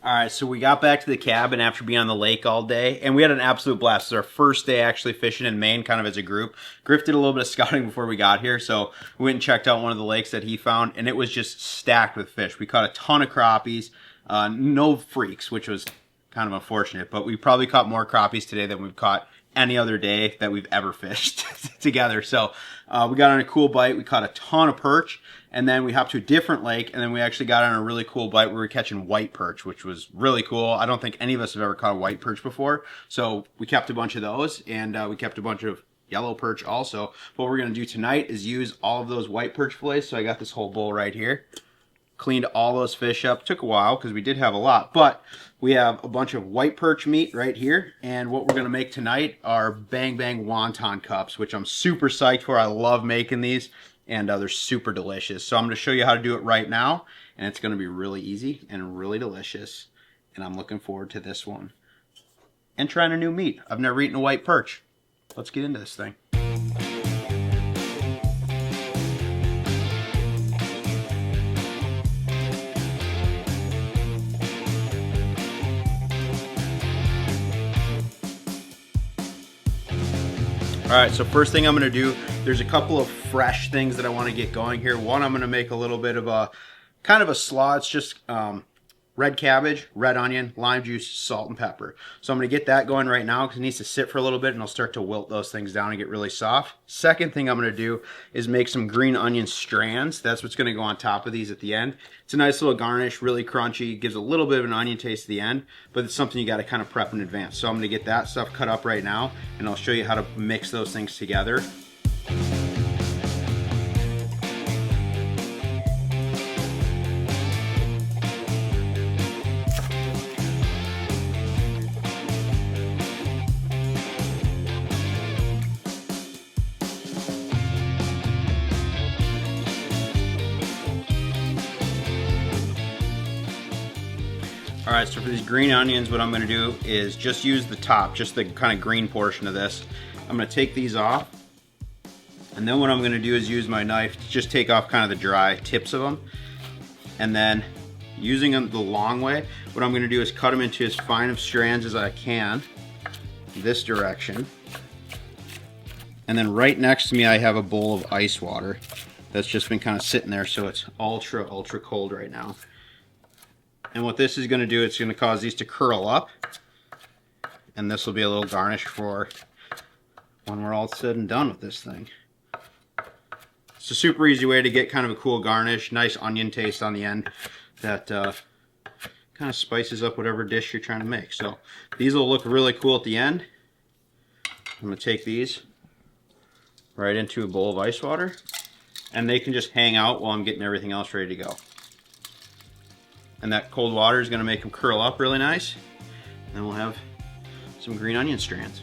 All right, so we got back to the cabin after being on the lake all day, and we had an absolute blast. It was our first day actually fishing in Maine, kind of as a group. Griff did a little bit of scouting before we got here, so we went and checked out one of the lakes that he found, and it was just stacked with fish. We caught a ton of crappies, no freaks, which was kind of unfortunate, but we probably caught more crappies today than we've caught any other day that we've ever fished together. So we got on a cool bite. We caught a ton of perch, and then we hopped to a different lake, and then we actually got on a really cool bite where we were catching white perch, which was really cool. I don't think any of us have ever caught a white perch before, so we kept a bunch of those, and we kept a bunch of yellow perch also. What we're going to do tonight is use all of those white perch fillets. So I got this whole bowl right here. Cleaned all those fish up. Took a while because we did have a lot, but we have a bunch of white perch meat right here, and what we're going to make tonight are Bang Bang Wonton cups, which I'm super psyched for. I love making these, and they're super delicious. So I'm going to show you how to do it right now, and it's going to be really easy and really delicious, and I'm looking forward to this one. And trying a new meat. I've never eaten a white perch. Let's get into this thing. All right, so first thing I'm gonna do, there's a couple of fresh things that I wanna get going here. One, I'm gonna make a little bit of a, kind of a slaw. It's just red cabbage, red onion, lime juice, salt, and pepper. So I'm gonna get that going right now because it needs to sit for a little bit and I'll start to wilt those things down and get really soft. Second thing I'm gonna do is make some green onion strands. That's what's gonna go on top of these at the end. It's a nice little garnish, really crunchy, gives a little bit of an onion taste at the end, but it's something you gotta kind of prep in advance. So I'm gonna get that stuff cut up right now and I'll show you how to mix those things together. All right, so for these green onions, what I'm gonna do is just use the top, just the kind of green portion of this. I'm gonna take these off, and then what I'm gonna do is use my knife to just take off kind of the dry tips of them. And then using them the long way, what I'm gonna do is cut them into as fine of strands as I can, this direction. And then right next to me, I have a bowl of ice water that's just been kind of sitting there, so it's ultra, ultra cold right now. And what this is going to do, it's going to cause these to curl up, and this will be a little garnish for when we're all said and done with this thing. It's a super easy way to get kind of a cool garnish, nice onion taste on the end that kind of spices up whatever dish you're trying to make. So these will look really cool at the end. I'm going to take these right into a bowl of ice water, and they can just hang out while I'm getting everything else ready to go. And that cold water is going to make them curl up really nice. And we'll have some green onion strands.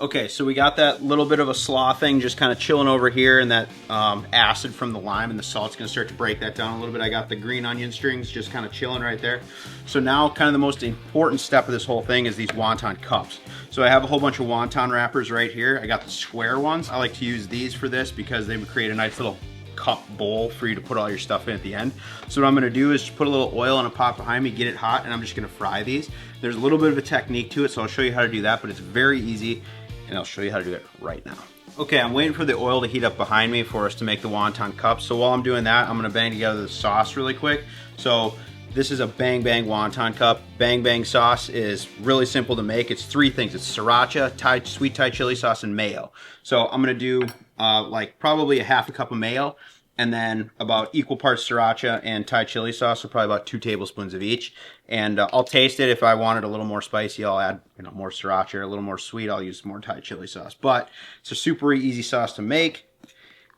Okay, so we got that little bit of a slaw thing just kind of chilling over here, and that acid from the lime and the salt's going to start to break that down a little bit. I got the green onion strings just kind of chilling right there. So now kind of the most important step of this whole thing is these wonton cups. So I have a whole bunch of wonton wrappers right here. I got the square ones. I like to use these for this because they would create a nice little cup bowl for you to put all your stuff in at the end. So what I'm going to do is just put a little oil in a pot behind me, get it hot, and I'm just going to fry these. There's a little bit of a technique to it, so I'll show you how to do that, but it's very easy, and I'll show you how to do it right now. Okay, I'm waiting for the oil to heat up behind me for us to make the wonton cups. So while I'm doing that, I'm going to bang together the sauce really quick. So this is a Bang Bang Wonton cup. Bang Bang sauce is really simple to make. It's three things. It's sriracha, sweet Thai chili sauce, and mayo. So I'm going to do like probably a half a cup of mayo, and then about equal parts sriracha and Thai chili sauce, so probably about 2 tablespoons of each. And I'll taste it. If I want it a little more spicy, I'll add more sriracha, or a little more sweet, I'll use more Thai chili sauce. But it's a super easy sauce to make,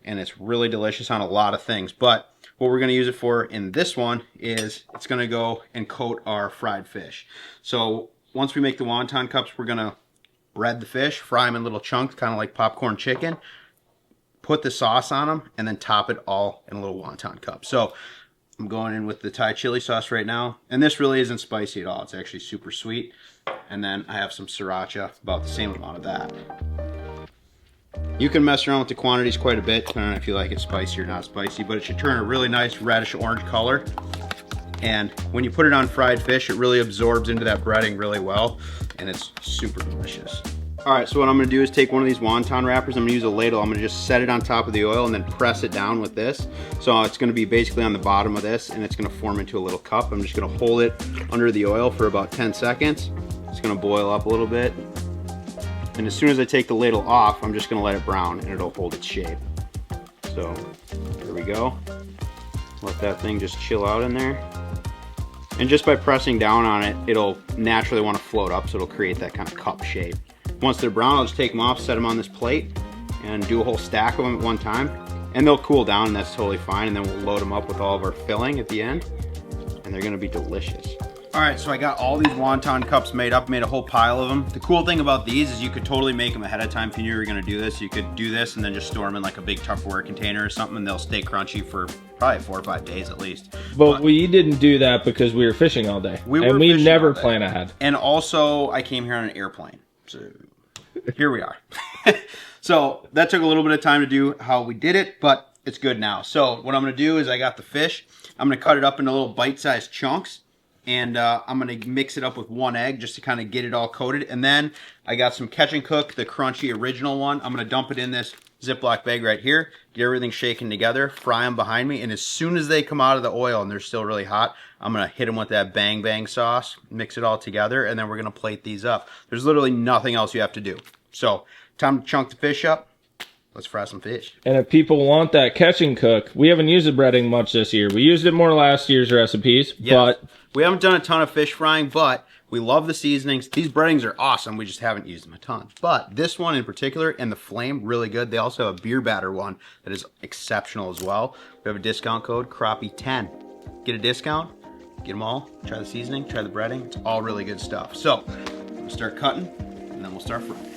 and it's really delicious on a lot of things. But what we're going to use it for in this one is it's going to go and coat our fried fish. So once we make the wonton cups, we're going to bread the fish, fry them in little chunks, kind of like popcorn chicken, put the sauce on them, and then top it all in a little wonton cup. So I'm going in with the Thai chili sauce right now, and this really isn't spicy at all. It's actually super sweet. And then I have some sriracha, about the same amount of that. You can mess around with the quantities quite a bit, depending on if you like it spicy or not spicy, but it should turn a really nice reddish orange color. And when you put it on fried fish, it really absorbs into that breading really well, and it's super delicious. All right, so what I'm gonna do is take one of these wonton wrappers. I'm gonna use a ladle. I'm gonna just set it on top of the oil and then press it down with this. So it's gonna be basically on the bottom of this, and it's gonna form into a little cup. I'm just gonna hold it under the oil for about 10 seconds. It's gonna boil up a little bit. And as soon as I take the ladle off, I'm just gonna let it brown and it'll hold its shape. So here we go. Let that thing just chill out in there. And just by pressing down on it, it'll naturally wanna float up, so it'll create that kind of cup shape. Once they're brown, I'll just take them off, set them on this plate, and do a whole stack of them at one time. And they'll cool down, and that's totally fine. And then we'll load them up with all of our filling at the end, and they're gonna be delicious. All right, so I got all these wonton cups made up, made a whole pile of them. The cool thing about these is you could totally make them ahead of time if you knew you were gonna do this. You could do this and then just store them in like a big Tupperware container or something, and they'll stay crunchy for probably 4 or 5 days at least. But we didn't do that because we were fishing all day. We never plan ahead. And also, I came here on an airplane, so here we are. So that took a little bit of time to do how we did it, but it's good now. So what I'm gonna do is I got the fish. I'm gonna cut it up into little bite-sized chunks, and I'm gonna mix it up with 1 egg just to kind of get it all coated. And then I got some Catch and Cook, the crunchy original one. I'm gonna dump it in this Ziploc bag right here, get everything shaken together, fry them behind me, and as soon as they come out of the oil and they're still really hot, I'm gonna hit them with that bang bang sauce, mix it all together, and then we're gonna plate these up. There's literally nothing else you have to do. So, time to chunk the fish up. Let's fry some fish. And if people want that Catch and Cook, we haven't used the breading much this year. We used it more last year's recipes, yes. But we haven't done a ton of fish frying, but we love the seasonings. These breadings are awesome. We just haven't used them a ton. But this one in particular and the flame, really good. They also have a beer batter one that is exceptional as well. We have a discount code, Crappie10. Get a discount, get them all. Try the seasoning, try the breading. It's all really good stuff. So, we'll start cutting and then we'll start frying.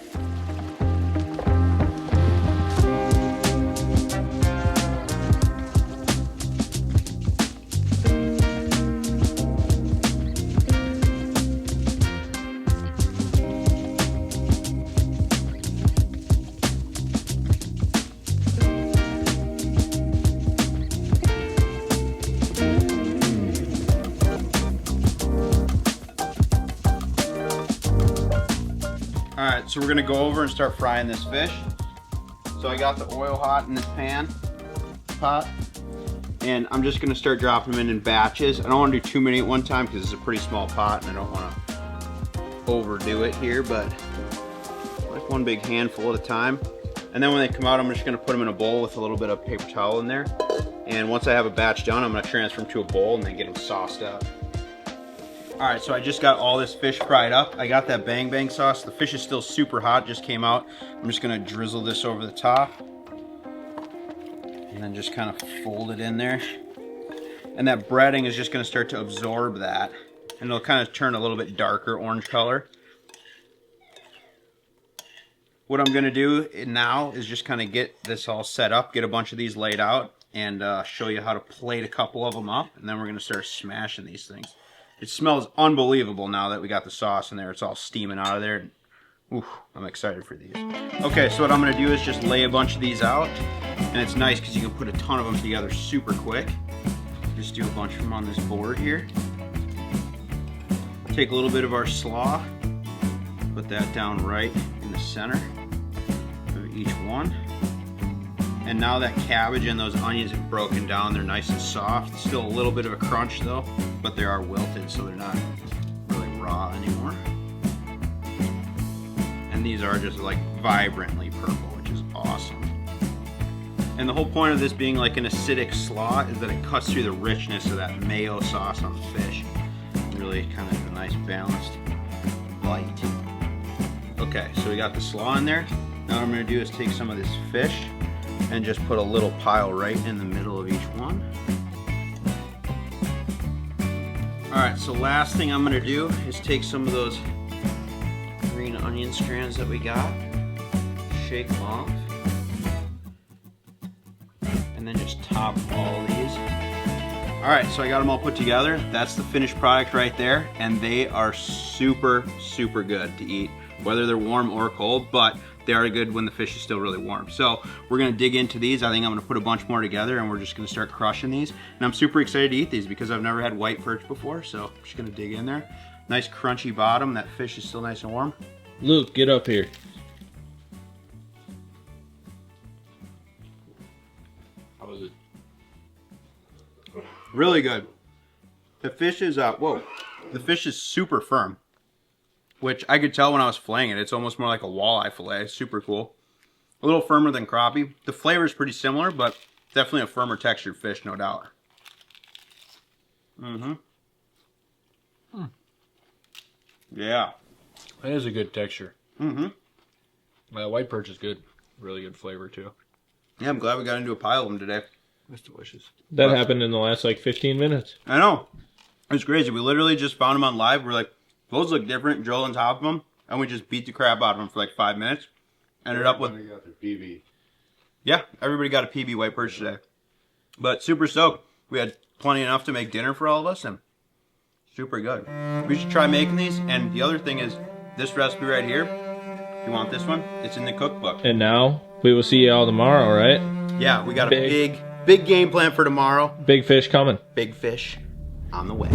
Alright, so we're going to go over and start frying this fish. So I got the oil hot in this pot, and I'm just going to start dropping them in batches. I don't want to do too many at one time because it's a pretty small pot and I don't want to overdo it here, but like one big handful at a time. And then when they come out, I'm just going to put them in a bowl with a little bit of paper towel in there. And once I have a batch done, I'm going to transfer them to a bowl and then get them sauced up. Alright, so I just got all this fish fried up. I got that bang bang sauce. The fish is still super hot, just came out. I'm just gonna drizzle this over the top. And then just kind of fold it in there. And that breading is just gonna start to absorb that. And it'll kind of turn a little bit darker orange color. What I'm gonna do now is just kind of get this all set up, get a bunch of these laid out, and show you how to plate a couple of them up. And then we're gonna start smashing these things. It smells unbelievable now that we got the sauce in there. It's all steaming out of there. Ooh, I'm excited for these. Okay, so what I'm gonna do is just lay a bunch of these out. And it's nice because you can put a ton of them together super quick. Just do a bunch of them on this board here. Take a little bit of our slaw, put that down right in the center of each one. And now that cabbage and those onions have broken down, they're nice and soft. Still a little bit of a crunch though, but they are wilted, so they're not really raw anymore. And these are just like vibrantly purple, which is awesome. And the whole point of this being like an acidic slaw is that it cuts through the richness of that mayo sauce on the fish. Really kind of a nice balanced bite. Okay, so we got the slaw in there. Now what I'm gonna do is take some of this fish and just put a little pile right in the middle of each one. Alright, so last thing I'm gonna do is take some of those green onion strands that we got, shake them off, and then just top all of these. Alright, so I got them all put together. That's the finished product right there, and they are super, super good to eat, whether they're warm or cold. But they are good when the fish is still really warm. So we're gonna dig into these. I think I'm gonna put a bunch more together and we're just gonna start crushing these. And I'm super excited to eat these because I've never had white perch before. So I'm just gonna dig in there. Nice crunchy bottom. That fish is still nice and warm. Luke, get up here. How was it? Really good. The fish is, whoa. The fish is super firm, which I could tell when I was filleting it. It's almost more like a walleye fillet. Super cool. A little firmer than crappie. The flavor is pretty similar, but definitely a firmer textured fish, no doubt. Yeah. That is a good texture. White perch is good. Really good flavor too. Yeah, I'm glad we got into a pile of them today. That's delicious. That happened in the last like 15 minutes. I know. It's crazy. We literally just found them on live. We're like, those look different. Drill on top of them. And we just beat the crap out of them for like 5 minutes. Ended up with... Got their PB. Yeah, everybody got a PB white perch today. But super stoked. We had plenty enough to make dinner for all of us. And super good. We should try making these. And the other thing is, this recipe right here, if you want this one, it's in the cookbook. And now we will see you all tomorrow, right? Yeah, we got a big game plan for tomorrow. Big fish coming. Big fish on the way.